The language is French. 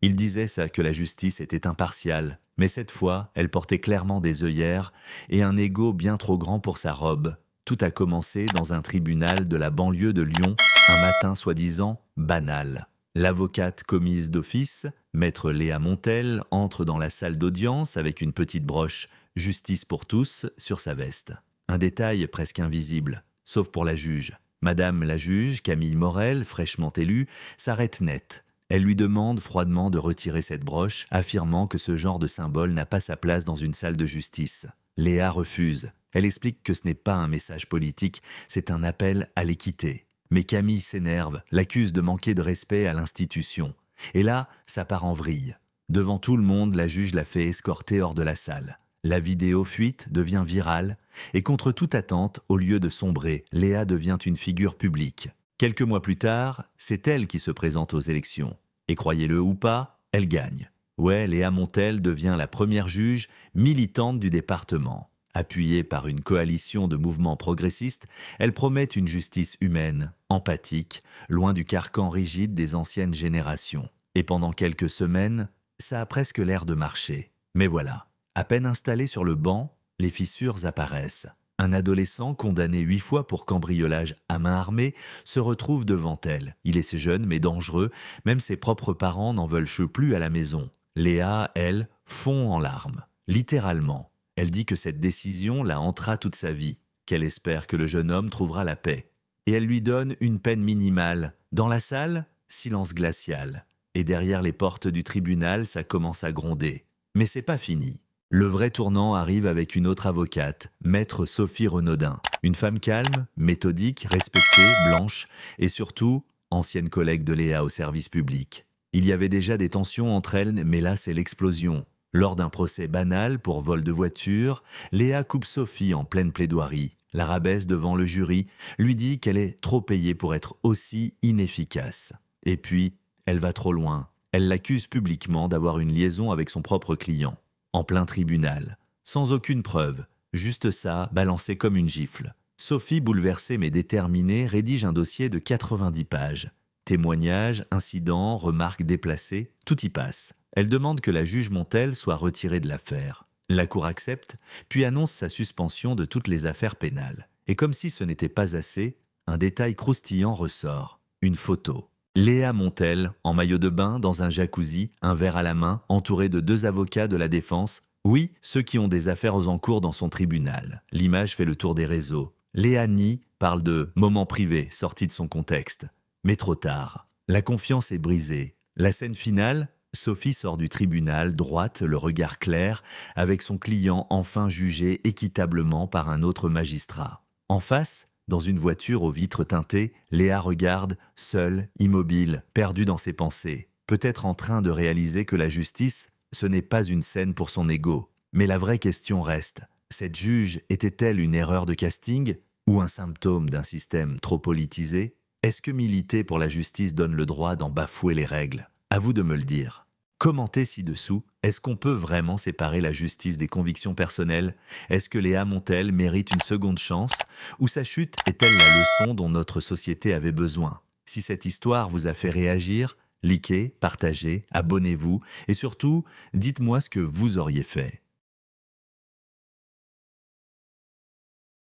Il disait ça que la justice était impartiale, mais cette fois, elle portait clairement des œillères et un ego bien trop grand pour sa robe. Tout a commencé dans un tribunal de la banlieue de Lyon, un matin soi-disant banal. L'avocate commise d'office, maître Léa Montel, entre dans la salle d'audience avec une petite broche «Justice pour tous» sur sa veste. Un détail presque invisible, sauf pour la juge. Madame la juge, Camille Morel, fraîchement élue, s'arrête net. Elle lui demande froidement de retirer cette broche, affirmant que ce genre de symbole n'a pas sa place dans une salle de justice. Léa refuse. Elle explique que ce n'est pas un message politique, c'est un appel à l'équité. Mais Camille s'énerve, l'accuse de manquer de respect à l'institution. Et là, ça part en vrille. Devant tout le monde, la juge la fait escorter hors de la salle. La vidéo fuite, devient virale, et contre toute attente, au lieu de sombrer, Léa devient une figure publique. Quelques mois plus tard, c'est elle qui se présente aux élections. Et croyez-le ou pas, elle gagne. Ouais, Léa Montel devient la première juge militante du département. Appuyée par une coalition de mouvements progressistes, elle promet une justice humaine, empathique, loin du carcan rigide des anciennes générations. Et pendant quelques semaines, ça a presque l'air de marcher. Mais voilà, à peine installé sur le banc, les fissures apparaissent. Un adolescent condamné 8 fois pour cambriolage à main armée se retrouve devant elle. Il est jeune mais dangereux, même ses propres parents n'en veulent plus à la maison. Léa, elle, fond en larmes, littéralement. Elle dit que cette décision la hantera toute sa vie, qu'elle espère que le jeune homme trouvera la paix. Et elle lui donne une peine minimale. Dans la salle, silence glacial. Et derrière les portes du tribunal, ça commence à gronder. Mais c'est pas fini. Le vrai tournant arrive avec une autre avocate, maître Sophie Renaudin. Une femme calme, méthodique, respectée, blanche et surtout, ancienne collègue de Léa au service public. Il y avait déjà des tensions entre elles, mais là c'est l'explosion. Lors d'un procès banal pour vol de voiture, Léa coupe Sophie en pleine plaidoirie, la rabaisse devant le jury, lui dit qu'elle est trop payée pour être aussi inefficace. Et puis, elle va trop loin. Elle l'accuse publiquement d'avoir une liaison avec son propre client. En plein tribunal, sans aucune preuve, juste ça, balancé comme une gifle. Sophie, bouleversée mais déterminée, rédige un dossier de 90 pages. Témoignages, incidents, remarques déplacées, tout y passe. Elle demande que la juge Montel soit retirée de l'affaire. La cour accepte, puis annonce sa suspension de toutes les affaires pénales. Et comme si ce n'était pas assez, un détail croustillant ressort. Une photo. Léa Montel, en maillot de bain, dans un jacuzzi, un verre à la main, entourée de 2 avocats de la défense. Oui, ceux qui ont des affaires en cours dans son tribunal. L'image fait le tour des réseaux. Léa nie, parle de « moment privé » sorti de son contexte. Mais trop tard. La confiance est brisée. La scène finale, Sophie sort du tribunal, droite, le regard clair, avec son client enfin jugé équitablement par un autre magistrat. En face, dans une voiture aux vitres teintées, Léa regarde, seule, immobile, perdue dans ses pensées, peut-être en train de réaliser que la justice, ce n'est pas une scène pour son ego. Mais la vraie question reste, cette juge était-elle une erreur de casting ou un symptôme d'un système trop politisé? Est-ce que militer pour la justice donne le droit d'en bafouer les règles? À vous de me le dire. Commentez ci-dessous, est-ce qu'on peut vraiment séparer la justice des convictions personnelles? Est-ce que Léa Montel mérite une seconde chance? Ou sa chute est-elle la leçon dont notre société avait besoin? Si cette histoire vous a fait réagir, likez, partagez, abonnez-vous et surtout, dites-moi ce que vous auriez fait.